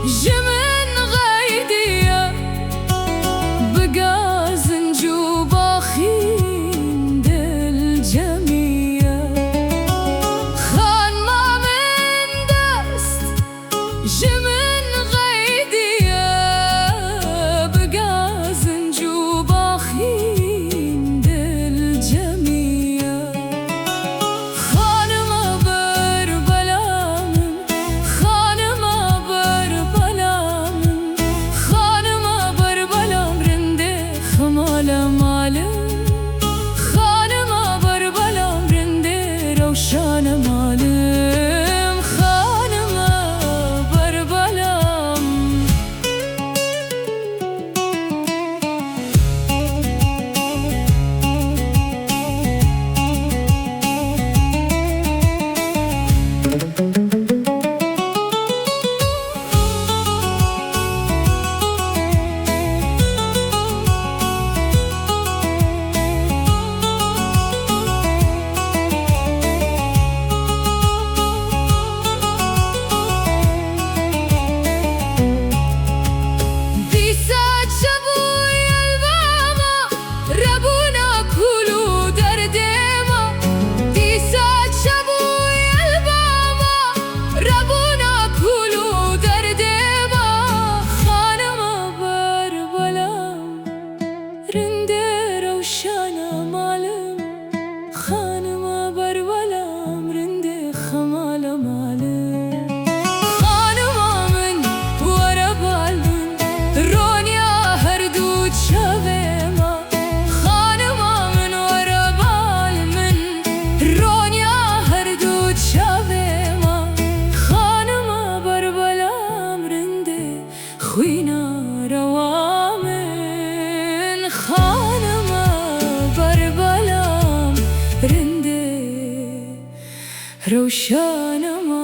جمن غيدية بقازن جوباخين دل جمية خان ما من دست جمن غيدية بقازن جوباخين دل جمية خان ما بربلا من خان ما بربلا من خان ما بربلا مرنده خمال مالم خان ما بربلا مرنده روشان مالم خان ما بربلام دیسات شبوی الباما ربونا کلو دردما دیسات شبوی الباما ربونا کلو دردما خانما بربلام رنده روشان مالم خانما بربلام رنده خمال مالم خانما من وربال من رونیا هر دود شوه ما خانما من وربال من رونیا هر دود شوه ما خانما بربلام رنده خوینا روامن خانما بربلام رنده روشان ما